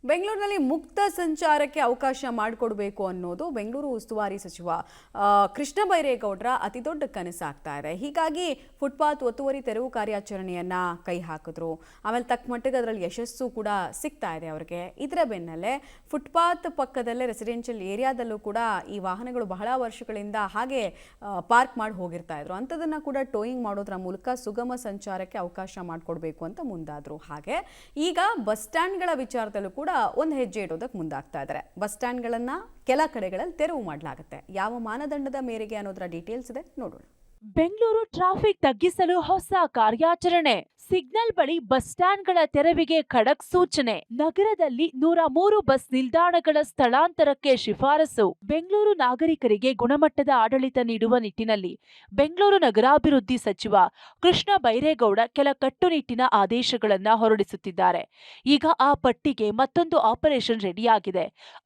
ಬೆಂಗಳೂರಿನಲ್ಲಿ ಮುಕ್ತ ಸಂಚಾರಕ್ಕೆ ಅವಕಾಶ ಮಾಡಿಕೊಡಬೇಕು ಅನ್ನೋದು ಬೆಂಗಳೂರು ಉಸ್ತುವಾರಿ ಸಚಿವ ಕೃಷ್ಣ ಬೈರೇಗೌಡರ ಅತಿದೊಡ್ಡ ಕನಸಾಗ್ತಾ ಇದೆ. ಹೀಗಾಗಿ ಫುಟ್ಪಾತ್ ಒತ್ತುವರಿ ತೆರವು ಕಾರ್ಯಾಚರಣೆಯನ್ನ ಕೈ ಹಾಕಿದ್ರು. ಆಮೇಲೆ ತಕ್ಕ ಮಟ್ಟಿಗೆ ಅದರಲ್ಲಿ ಯಶಸ್ಸು ಕೂಡ ಸಿಗ್ತಾ ಇದೆ ಅವರಿಗೆ. ಇದರ ಬೆನ್ನಲ್ಲೇ ಫುಟ್ಪಾತ್ ಪಕ್ಕದಲ್ಲೇ ರೆಸಿಡೆನ್ಷಿಯಲ್ ಏರಿಯಾದಲ್ಲೂ ಕೂಡ ಈ ವಾಹನಗಳು ಬಹಳ ವರ್ಷಗಳಿಂದ ಹಾಗೆ ಪಾರ್ಕ್ ಮಾಡಿ ಹೋಗಿರ್ತಾ ಇದ್ರು. ಅಂಥದನ್ನ ಕೂಡ ಟೋಯಿಂಗ್ ಮಾಡೋದ್ರ ಮೂಲಕ ಸುಗಮ ಸಂಚಾರಕ್ಕೆ ಅವಕಾಶ ಮಾಡಿಕೊಡ್ಬೇಕು ಅಂತ ಮುಂದಾದ್ರು. ಹಾಗೆ ಈಗ ಬಸ್ ಸ್ಟ್ಯಾಂಡ್ಗಳ ವಿಚಾರದಲ್ಲೂ ಕೂಡ ಒಂದು ಹೆಜ್ಜೆ ಇಡೋದಕ್ಕೆ ಮುಂದಾಗ್ತಾ ಇದ್ದಾರೆ. ಬಸ್ ಸ್ಟ್ಯಾಂಡ್ಗಳನ್ನ ಕೆಲ ಕಡೆಗಳಲ್ಲಿ ತೆರವು ಮಾಡಲಾಗುತ್ತೆ. ಯಾವ ಮಾನದಂಡದ ಮೇರೆಗೆ ಅನ್ನೋದರ ಡೀಟೇಲ್ಸ್ ಇದೆ, ನೋಡೋಣ. ಬೆಂಗಳೂರು ಟ್ರಾಫಿಕ್ ತಗ್ಗಿಸಲು ಹೊಸ ಕಾರ್ಯಾಚರಣೆ. ಸಿಗ್ನಲ್ ಬಳಿ ಬಸ್ ಸ್ಟ್ಯಾಂಡ್ಗಳ ತೆರವಿಗೆ ಖಡಕ್ ಸೂಚನೆ. ನಗರದಲ್ಲಿ 103 ಬಸ್ ನಿಲ್ದಾಣಗಳ ಸ್ಥಳಾಂತರಕ್ಕೆ ಶಿಫಾರಸು. ಬೆಂಗಳೂರು ನಾಗರಿಕರಿಗೆ ಗುಣಮಟ್ಟದ ಆಡಳಿತ ನೀಡುವ ನಿಟ್ಟಿನಲ್ಲಿ ಬೆಂಗಳೂರು ನಗರಾಭಿವೃದ್ಧಿ ಸಚಿವ ಕೃಷ್ಣ ಬೈರೇಗೌಡ ಕೆಲ ಕಟ್ಟುನಿಟ್ಟಿನ ಆದೇಶಗಳನ್ನ ಹೊರಡಿಸುತ್ತಿದ್ದಾರೆ. ಈಗ ಆ ಪಟ್ಟಿಗೆ ಮತ್ತೊಂದು ಆಪರೇಷನ್ ರೆಡಿಯಾಗಿದೆ.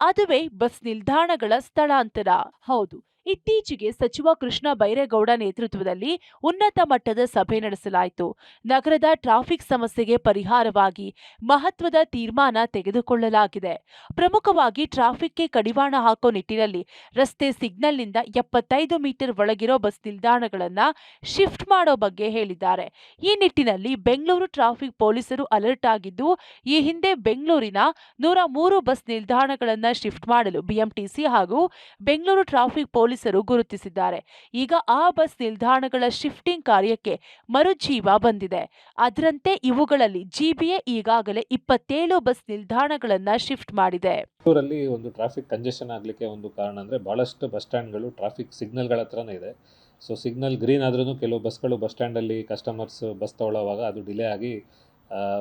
ಅದುವೇ ಬಸ್ ನಿಲ್ದಾಣಗಳ ಸ್ಥಳಾಂತರ. ಹೌದು, ಇತ್ತೀಚೆಗೆ ಸಚಿವ ಕೃಷ್ಣ ಬೈರೇಗೌಡ ನೇತೃತ್ವದಲ್ಲಿ ಉನ್ನತ ಮಟ್ಟದ ಸಭೆ ನಡೆಸಲಾಯಿತು. ನಗರದ ಟ್ರಾಫಿಕ್ ಸಮಸ್ಯೆಗೆ ಪರಿಹಾರವಾಗಿ ಮಹತ್ವದ ತೀರ್ಮಾನ ತೆಗೆದುಕೊಳ್ಳಲಾಗಿದೆ. ಪ್ರಮುಖವಾಗಿ ಟ್ರಾಫಿಕ್ಗೆ ಕಡಿವಾಣ ಹಾಕೋ ನಿಟ್ಟಿನಲ್ಲಿ ರಸ್ತೆ ಸಿಗ್ನಲ್ನಿಂದ 75 ಮೀಟರ್ ಒಳಗಿರೋ ಬಸ್ ನಿಲ್ದಾಣಗಳನ್ನ ಶಿಫ್ಟ್ ಮಾಡೋ ಬಗ್ಗೆ ಹೇಳಿದ್ದಾರೆ. ಈ ನಿಟ್ಟಿನಲ್ಲಿ ಬೆಂಗಳೂರು ಟ್ರಾಫಿಕ್ ಪೊಲೀಸರು ಅಲರ್ಟ್ ಆಗಿದ್ದು, ಈ ಹಿಂದೆ ಬೆಂಗಳೂರಿನ 103 ಬಸ್ ನಿಲ್ದಾಣಗಳನ್ನ ಶಿಫ್ಟ್ ಮಾಡಲು ಬಿಎಂಟಿಸಿ ಹಾಗೂ ಬೆಂಗಳೂರು ಟ್ರಾಫಿಕ್ ಪೊಲೀಸರು ಗುರುತಿಸಿದ್ದಾರೆ. ಈಗ ಆ ಬಸ್ ನಿಲ್ದಾಣಗಳ ಶಿಫ್ಟಿಂಗ್ ಕಾರ್ಯಕ್ಕೆ ಮರುಜೀವ ಬಂದಿದೆ. ಅದರಂತೆ ಇವುಗಳಲ್ಲಿ ಜಿಬಿಎ ಈಗಾಗಲೇ 27 ಬಸ್ ನಿಲ್ದಾಣಗಳನ್ನ ಶಿಫ್ಟ್ ಮಾಡಿದೆ. ಬೆಂಗಳೂರಲ್ಲಿ ಒಂದು ಟ್ರಾಫಿಕ್ ಕಂಜೆಷನ್ ಆಗಲಿಕ್ಕೆ ಒಂದು ಕಾರಣ ಅಂದರೆ ಬಹಳಷ್ಟು ಬಸ್ ಸ್ಟ್ಯಾಂಡ್ಗಳು ಟ್ರಾಫಿಕ್ ಸಿಗ್ನಲ್ಗಳ ಹತ್ರನೇ ಇದೆ. ಸೊ ಸಿಗ್ನಲ್ ಗ್ರೀನ್ ಆದ್ರೂ ಕೆಲವು ಬಸ್ಗಳು ಬಸ್ ಸ್ಟ್ಯಾಂಡಲ್ಲಿ ಕಸ್ಟಮರ್ಸ್ ಬಸ್ ತೊಗೊಳ್ಳೋವಾಗ ಅದು ಡಿಲೇ ಆಗಿ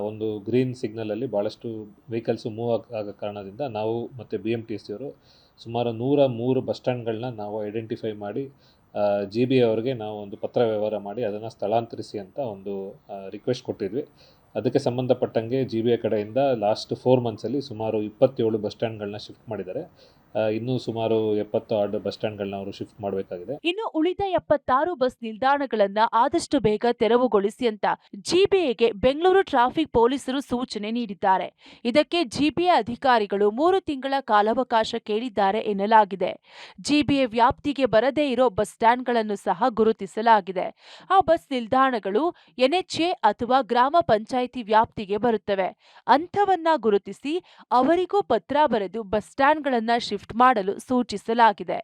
ಒಂದು ಗ್ರೀನ್ ಸಿಗ್ನಲಲ್ಲಿ ಭಾಳಷ್ಟು ವೆಹಿಕಲ್ಸು ಮೂವ್ ಆಗೋ ಕಾರಣದಿಂದ ನಾವು ಮತ್ತು BMTC ಅವರು ಸುಮಾರು 103 ಬಸ್ ಸ್ಟ್ಯಾಂಡ್ಗಳನ್ನ ನಾವು ಐಡೆಂಟಿಫೈ ಮಾಡಿ GB ಅವರಿಗೆ ನಾವು ಒಂದು ಪತ್ರ ವ್ಯವಹಾರ ಮಾಡಿ ಅದನ್ನು ಸ್ಥಳಾಂತರಿಸಿ ಅಂತ ಒಂದು ರಿಕ್ವೆಸ್ಟ್ ಕೊಟ್ಟಿದ್ವಿ. ಅದಕ್ಕೆ ಸಂಬಂಧಪಟ್ಟಂಗೆ GB ಕಡೆಯಿಂದ ಲಾಸ್ಟ್ 4 ಮಂತ್ಸಲ್ಲಿ ಸುಮಾರು 27 ಬಸ್ ಸ್ಟ್ಯಾಂಡ್ಗಳನ್ನ ಶಿಫ್ಟ್ ಮಾಡಿದ್ದಾರೆ. ಇನ್ನೂ ಸುಮಾರು 70 ಬಸ್ ಸ್ಟ್ಯಾಂಡ್ಗಳನ್ನ ಅವರು ಶಿಫ್ಟ್ ಮಾಡಬೇಕಾಗಿದೆ. ಇನ್ನು ಉಳಿದ 76 ಬಸ್ ನಿಲ್ದಾಣಗಳನ್ನ ಆದಷ್ಟು ಬೇಗ ತೆರವುಗೊಳಿಸಿ ಅಂತ ಜಿಬಿಎಗೆ ಬೆಂಗಳೂರು ಟ್ರಾಫಿಕ್ ಪೊಲೀಸರು ಸೂಚನೆ ನೀಡಿದ್ದಾರೆ. ಇದಕ್ಕೆ ಜಿಬಿಎ ಅಧಿಕಾರಿಗಳು 3 ತಿಂಗಳ ಕಾಲಾವಕಾಶ ಕೇಳಿದ್ದಾರೆ ಎನ್ನಲಾಗಿದೆ. ಜಿಬಿಎ ವ್ಯಾಪ್ತಿಗೆ ಬರದೇ ಇರೋ ಬಸ್ ಸ್ಟ್ಯಾಂಡ್ಗಳನ್ನು ಸಹ ಗುರುತಿಸಲಾಗಿದೆ. ಆ ಬಸ್ ನಿಲ್ದಾಣಗಳು NHA ಅಥವಾ ಗ್ರಾಮ ಪಂಚಾಯಿತಿ ವ್ಯಾಪ್ತಿಗೆ ಬರುತ್ತವೆ. ಅಂಥವನ್ನ ಗುರುತಿಸಿ ಅವರಿಗೂ ಪತ್ರ ಬರೆದು ಬಸ್ ಸ್ಟ್ಯಾಂಡ್ಗಳನ್ನ ಶಿಫ್ಟ್ ಮಾಡಲು ಸೂಚಿಸಲಾಗಿದೆ.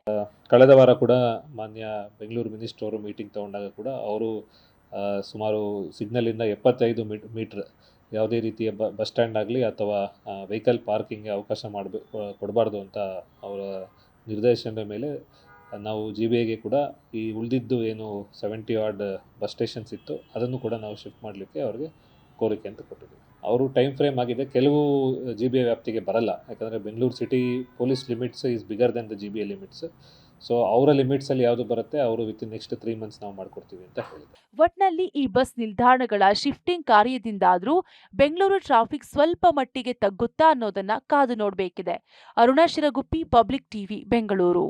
ಕಳೆದ ವಾರ ಕೂಡ ಮಾನ್ಯ ಬೆಂಗಳೂರು ಮಿನಿಸ್ಟರ್ ಅವರು ಮೀಟಿಂಗ್ ತಗೊಂಡಾಗ ಕೂಡ ಅವರು ಸುಮಾರು ಸಿಗ್ನಲಿಂದ 75 ಮೀಟರ್ ಯಾವುದೇ ರೀತಿಯ ಬಸ್ ಸ್ಟ್ಯಾಂಡ್ ಆಗಲಿ ಅಥವಾ ವೆಹಿಕಲ್ ಪಾರ್ಕಿಂಗ್ಗೆ ಅವಕಾಶ ಕೊಡಬಾರ್ದು ಅಂತ ಅವರ ನಿರ್ದೇಶನದ ಮೇಲೆ ನಾವು GBAಗೆ ಕೂಡ ಈ ಉಳಿದಿದ್ದು ಏನು 70 ಬಸ್ ಸ್ಟೇಷನ್ಸ್ ಇತ್ತು ಅದನ್ನು ಕೂಡ ನಾವು ಶಿಫ್ಟ್ ಮಾಡಲಿಕ್ಕೆ ಅವ್ರಿಗೆ ಕೋರಿಕೆ ಅಂತ ಕೊಟ್ಟಿದ್ದೀವಿ. ಅವರು ಟೈಮ್ ಫ್ರೇಮ್ ಆಗಿದೆ. ಕೆಲವು GBA ವ್ಯಾಪ್ತಿಗೆ ಬರಲ್ಲ, ಯಾಕಂದರೆ Bengaluru city police limits is bigger then the GBA limits. So ಅವರ ಲಿಮಿಟ್ಸಲ್ಲಿ ಯಾವುದು ಬರುತ್ತೆ ಅವರು ವಿತಿನ್ ನೆಕ್ಸ್ಟ್ 3 ಮಂತ್ಸ್ ನಾವು ಮಾಡಿಕೊಡ್ತೀವಿ ಅಂತ ಹೇಳಿದ್ದಾರೆ. ಒಟ್ನಲ್ಲಿ ಈ ಬಸ್ ನಿಲ್ದಾಣಗಳ ಶಿಫ್ಟಿಂಗ್ ಕಾರ್ಯದಿಂದಾದ್ರೂ ಬೆಂಗಳೂರು ಟ್ರಾಫಿಕ್ ಸ್ವಲ್ಪ ಮಟ್ಟಿಗೆ ತಗ್ಗುತ್ತಾ ಅನ್ನೋದನ್ನ ಕಾದು ನೋಡಬೇಕಿದೆ. Aruna Shiraguppi, public TV, Bengaluru.